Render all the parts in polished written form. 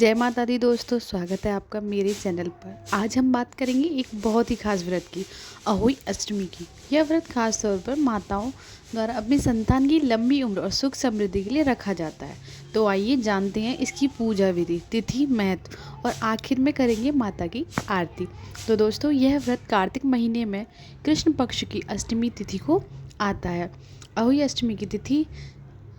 जय माता दी दोस्तों, स्वागत है आपका मेरे चैनल पर। आज हम बात करेंगे एक बहुत ही खास व्रत की, अहोई अष्टमी की। यह व्रत खास तौर पर माताओं द्वारा अपनी संतान की लंबी उम्र और सुख समृद्धि के लिए रखा जाता है। तो आइए जानते हैं इसकी पूजा विधि, तिथि, महत्व और आखिर में करेंगे माता की आरती। तो दोस्तों, यह व्रत कार्तिक महीने में कृष्ण पक्ष की अष्टमी तिथि को आता है। अहोई अष्टमी की तिथि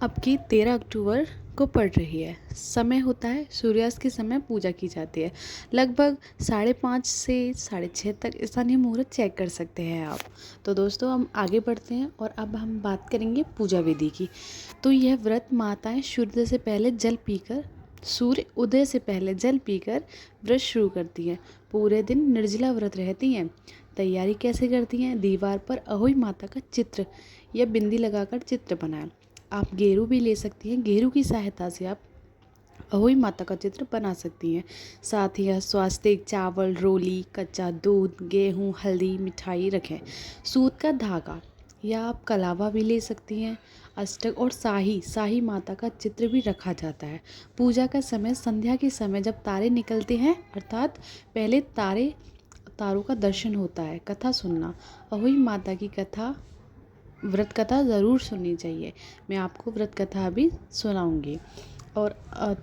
अब की 13 अक्टूबर को पड़ रही है। समय होता है सूर्यास्त के समय पूजा की जाती है। लगभग 5:30 से 6:30 तक स्थानीय मुहूर्त चेक कर सकते हैं आप। तो दोस्तों, हम आगे बढ़ते हैं और अब हम बात करेंगे पूजा विधि की। तो यह व्रत माताएं सूर्योदय से पहले जल पीकर सूर्य उदय से पहले जल पीकर व्रत शुरू करती हैं। पूरे दिन निर्जला व्रत रहती हैं। तैयारी कैसे करती हैं? दीवार पर अहोई माता का चित्र या बिंदी लगाकर चित्र बनाएं। आप गेरू भी ले सकती हैं। गेरू की सहायता से आप अहोई माता का चित्र बना सकती हैं। साथ ही स्वास्तिक, चावल, रोली, कच्चा दूध, गेहूँ, हल्दी, मिठाई रखें। सूत का धागा या आप कलावा भी ले सकती हैं। अष्टक और शाही माता का चित्र भी रखा जाता है। पूजा का समय संध्या के समय जब तारे निकलते हैं, अर्थात पहले तारों का दर्शन होता है। कथा सुनना, अहोई माता की कथा, व्रत कथा ज़रूर सुननी चाहिए। मैं आपको व्रत कथा भी सुनाऊंगी। और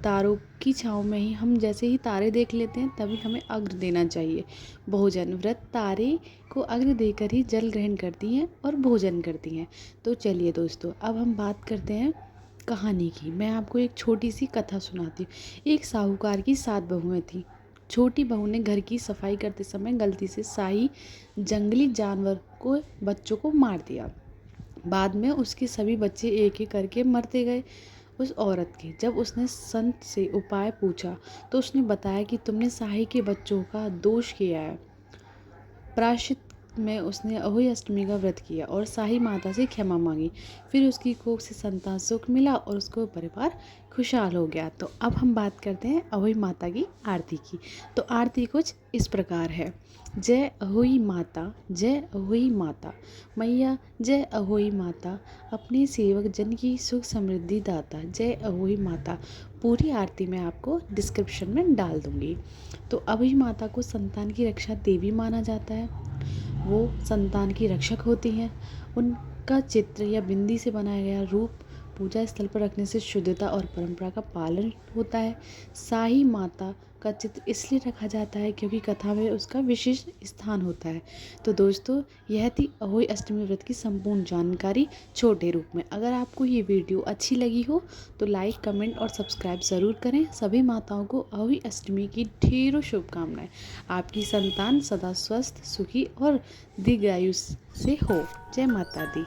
तारों की छाँव में ही हम जैसे ही तारे देख लेते हैं तभी हमें अग्र देना चाहिए। भोजन, व्रत तारे को अग्र देकर ही जल ग्रहण करती हैं और भोजन करती हैं। तो चलिए दोस्तों, अब हम बात करते हैं कहानी की। मैं आपको एक छोटी सी कथा सुनाती हूँ। एक साहूकार की 7 बहुएं थीं। छोटी बहू ने घर की सफाई करते समय गलती से शाही जंगली जानवर को बच्चों को मार दिया। बाद में उसके सभी बच्चे एक एक करके मरते गए। उस औरत के जब उसने संत से उपाय पूछा तो उसने बताया कि तुमने शाही के बच्चों का दोष किया है। प्रायश्चित में उसने अहोई अष्टमी का व्रत किया और शाही माता से क्षमा मांगी। फिर उसकी कोख से संतान सुख मिला और उसको परिवार खुशहाल हो गया। तो अब हम बात करते हैं अहोई माता की आरती की। तो आरती कुछ इस प्रकार है। जय अहोई माता, जय अहोई माता, मैया जय अहोई माता, अपने सेवक जन की सुख समृद्धि दाता, जय अहोई माता। पूरी आरती मैं आपको डिस्क्रिप्शन में डाल दूंगी। तो अहोई माता को संतान की रक्षा देवी माना जाता है। वो संतान की रक्षक होती हैं। उनका चित्र या बिंदी से बनाया गया रूप पूजा स्थल पर रखने से शुद्धता और परंपरा का पालन होता है। शाही माता का चित्र इसलिए रखा जाता है क्योंकि कथा में उसका विशिष्ट स्थान होता है। तो दोस्तों, यह थी अहोई अष्टमी व्रत की संपूर्ण जानकारी छोटे रूप में। अगर आपको ये वीडियो अच्छी लगी हो तो लाइक, कमेंट और सब्सक्राइब ज़रूर करें। सभी माताओं को अहोई अष्टमी की ढेरों शुभकामनाएं। आपकी संतान सदा स्वस्थ, सुखी और दीर्घायु से हो। जय माता दी।